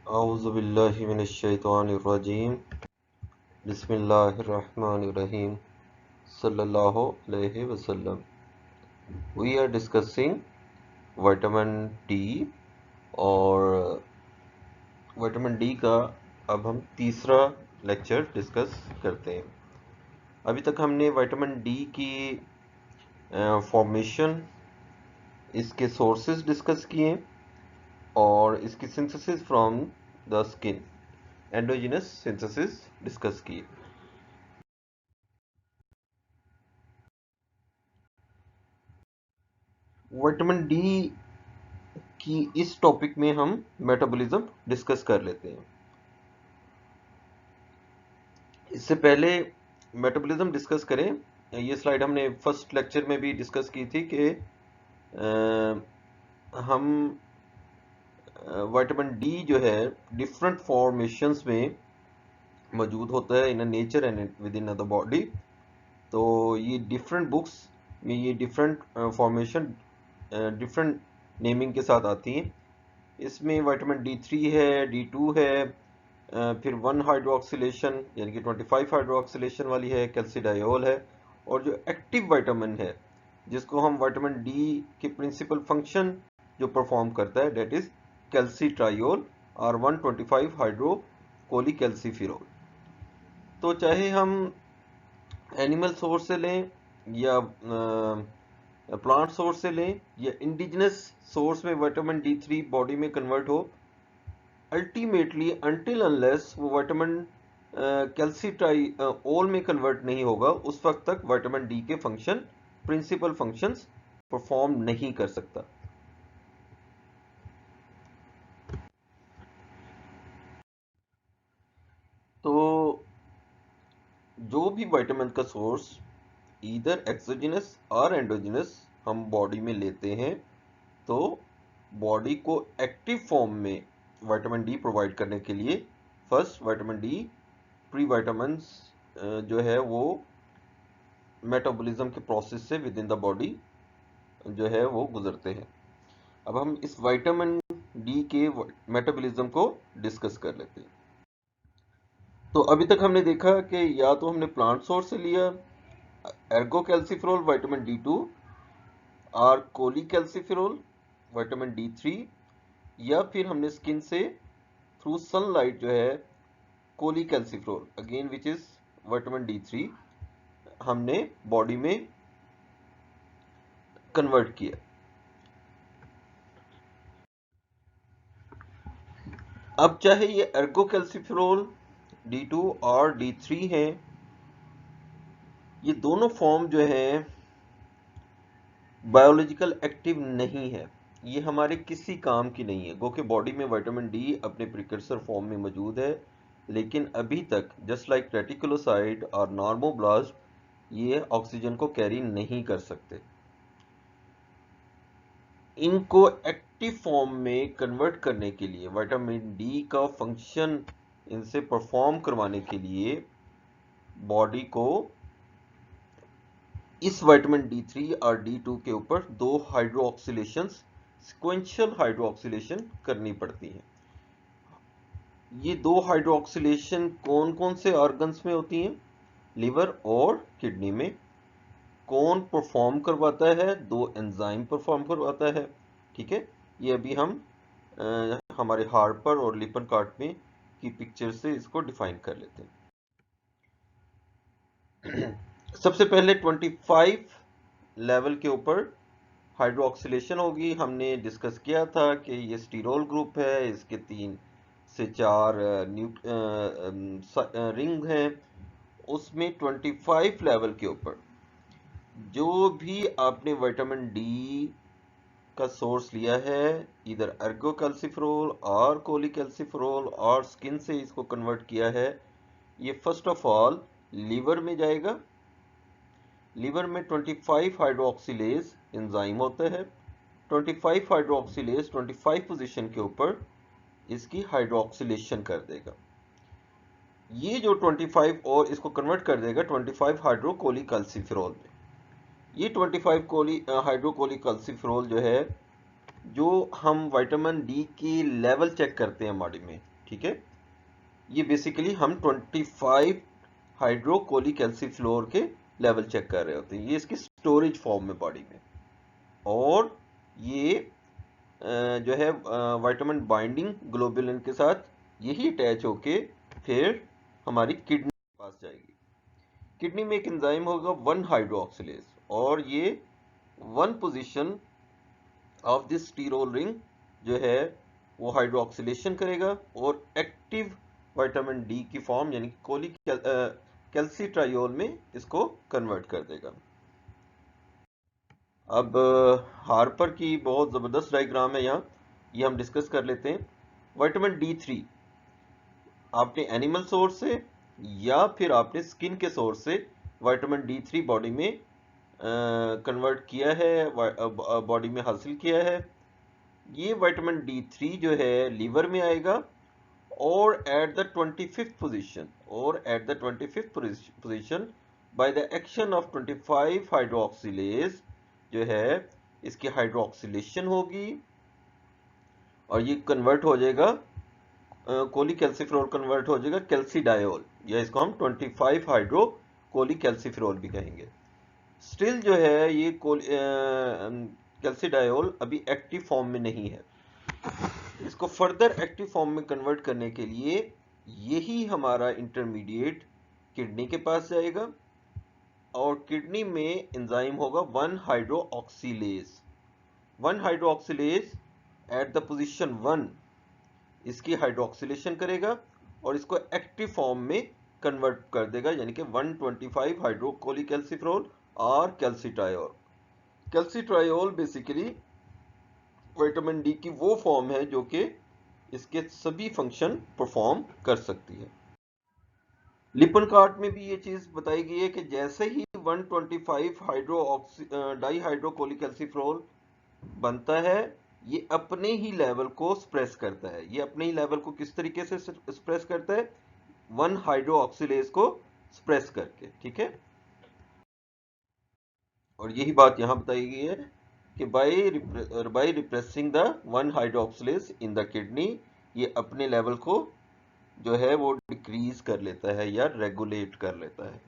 औज़ुबिल्लाहि मिनश्शैतानिर्रजीम बिस्मिल्लाहिर्रहमानिर्रहीम सल्लल्लाहु अलैहि वसल्लम। We are discussing vitamin D और विटामिन डी का अब हम तीसरा लेक्चर डिस्कस करते हैं। अभी तक हमने विटामिन डी की फॉर्मेशन, इसके सोर्सेज डिस्कस किए और इसकी synthesis from the skin, endogenous synthesis discuss किए। विटामिन डी की इस टॉपिक में हम मेटाबॉलिज्म डिस्कस कर लेते हैं। इससे पहले मेटाबॉलिज्म डिस्कस करें, ये स्लाइड हमने फर्स्ट लेक्चर में भी डिस्कस की थी कि हम विटामिन डी जो है डिफरेंट फॉर्मेशंस में मौजूद होता है in nature and with in the body. तो ये डिफरेंट बुक्स में ये डिफरेंट फॉर्मेशन डिफरेंट नेमिंग के साथ आती हैं। इसमें विटामिन D3 है, D2 है, फिर 1 हाइड्रोक्सिलेशन यानी कि 25 हाइड्रोक्सिलेशन वाली है, कैल्सिडायोल है, और जो एक्टिव विटामिन है जिसको हम विटामिन डी के प्रिंसिपल फंक्शन जो परफॉर्म करता है डेट इज कैल्सिट्रायोल और 125 हाइड्रोकोलीकैल्सिफिरोल। तो चाहे हम एनिमल सोर्स से लें या प्लांट सोर्स से लें या इंडिजिनस सोर्स में विटामिन D3 बॉडी में कन्वर्ट हो, अल्टीमेटली अनटिल अनलेस वो विटामिन कैल्सिट्रायोल में कन्वर्ट नहीं होगा उस वक्त तक विटामिन डी के फंक्शन, प्रिंसिपल फंक्शंस परफॉर्म नहीं कर सकता। तो जो भी विटामिन का सोर्स ईदर एक्सोजिनस और एंडोजिनस हम बॉडी में लेते हैं, तो बॉडी को एक्टिव फॉर्म में विटामिन डी प्रोवाइड करने के लिए first vitamin D pre vitamins जो है वो मेटाबॉलिज्म के प्रोसेस से विद इन द बॉडी जो है वो गुजरते हैं। अब हम इस विटामिन डी के मेटाबॉलिज्म को डिस्कस कर लेते हैं। तो अभी तक हमने देखा कि या तो हमने प्लांट सोर्स से लिया एर्गोकैल्सिफेरॉल विटामिन D2 और कोलीकैल्सिफेरॉल विटामिन D3, या फिर हमने स्किन से थ्रू सनलाइट जो है cholecalciferol again which is vitamin D3 हमने बॉडी में कन्वर्ट किया। अब चाहे ये एर्गोकैल्सिफेरॉल D2 और D3 हैं, ये दोनों फॉर्म जो है बायोलॉजिकल एक्टिव नहीं है, ये हमारे किसी काम की नहीं है। गो के बॉडी में विटामिन डी अपने प्रिकर्सर फॉर्म में मौजूद है, लेकिन अभी तक जस्ट लाइक रेटिकुलोसाइट और नॉर्मोब्लास्ट ये ऑक्सीजन को कैरी नहीं कर सकते। इनको एक्टिव फॉर्म में कन्वर्ट करने के लिए, विटामिन डी का फंक्शन इनसे परफॉर्म करवाने के लिए बॉडी को इस विटामिन D3 और D2 के ऊपर दो हाइड्रोक्सिलेशन, सिक्वेंशियल हाइड्रोक्सिलेशन करनी पड़ती है। ये दो हाइड्रोक्सिलेशन कौन कौन से ऑर्गन्स में होती हैं? लिवर और किडनी में। कौन परफॉर्म करवाता है? दो एंजाइम परफॉर्म करवाता है। ठीक है, ये अभी हम हमारे हार्पर और लिपनकार्ट में की पिक्चर से इसको डिफाइन कर लेते हैं। सबसे पहले 25 लेवल के ऊपर हाइड्रोक्सिलेशन होगी। हमने डिस्कस किया था कि ये स्टीरोल ग्रुप है, इसके 3 से 4 रिंग हैं। उसमें 25 लेवल के ऊपर जो भी आपने विटामिन डी का सोर्स लिया है, इधर एर्गोकैल्सिफेरॉल और कोलीकैल्सिफेरॉल और स्किन से इसको कन्वर्ट किया है, ये फर्स्ट ऑफ ऑल लीवर में जाएगा। लीवर में 25 हाइड्रोक्सिलेज एंजाइम होता है। 25 हाइड्रोक्सिलेज 25 पोजीशन के ऊपर इसकी हाइड्रोक्सिलेशन कर देगा। ये जो 25 और इसको कन्वर्ट कर देगा 25 हाइड्रोकोलीकैल्सिफेरॉल में। ये 25 हाइड्रोकोलीकैल्सिफेरॉल जो है, जो हम विटामिन डी की लेवल चेक करते हैं बॉडी में, ठीक है। ये बेसिकली हम 25 हाइड्रोकोलीकैल्सिफ्लोर के लेवल चेक कर रहे होते हैं। ये इसकी स्टोरेज फॉर्म में बॉडी में, और ये जो है विटामिन बाइंडिंग ग्लोबुलिन के साथ यही अटैच होके फिर हमारी किडनी के पास जाएगी। किडनी में एक एंजाइम होगा 1 हाइड्रोक्सिलेज, और ये 1 position of this sterol ring जो है वो हाइड्रोक्सिलेशन करेगा और एक्टिव विटामिन डी की फॉर्म यानी कैल्सीट्रायोल में इसको कन्वर्ट कर देगा। अब हार्पर की बहुत ज़बरदस्त डायग्राम है यहाँ, ये हम डिस्कस कर लेते हैं। विटामिन D3 आपने एनिमल सोर्स से या फिर आपने स्किन के सोर्स से विटामिन D3 बॉडी में कन्वर्ट किया है, बॉडी में हासिल किया है। ये विटामिन D3 जो है लीवर में आएगा, और at the 25th position by the action of 25 hydroxylase जो है इसकी हाइड्रोक्सिलेशन होगी, और ये कन्वर्ट हो जाएगा कोलीकैल्सिफेरॉल कन्वर्ट हो जाएगा कैल्सीडायोल, या इसको हम 25 हाइड्रोकोलीकैल्सिफेरॉल भी कहेंगे। स्टिल जो है ये कैल्सीडायोल अभी एक्टिव फॉर्म में नहीं है। इसको फर्दर एक्टिव फॉर्म में कन्वर्ट करने के लिए यही हमारा इंटरमीडिएट किडनी के पास जाएगा, और किडनी में एंजाइम होगा 1 hydroxylase. 1 hydroxylase at the position 1 इसकी हाइड्रोक्सिलेशन करेगा और इसको एक्टिव फॉर्म में कन्वर्ट कर देगा, यानी कि 125 हाइड्रोकोलीकैल्सिफेरॉल और कैल्सीट्रायोल। कैल्सीट्रायोल बेसिकली विटामिन डी की वो फॉर्म है जो कि इसके सभी फंक्शन परफॉर्म कर सकती है। लिपनकार्ट में भी ये चीज बताई गई है कि जैसे ही 125 डाईहाइड्रोकोलीकैल्सिफेरॉल बनता है, ये अपने ही लेवल को स्प्रेस करता है। ये अपने ही लेवल को किस तरीके से स्प्रेस करता है? 1 हाइड्रोक्सिलेज को स्प्रेस करके, ठीक है। और यही बात यहां बताई गई है कि by repressing the 1 hydroxylase in the kidney, ये अपने लेवल को जो है वो डिक्रीज कर लेता है या रेगुलेट कर लेता है।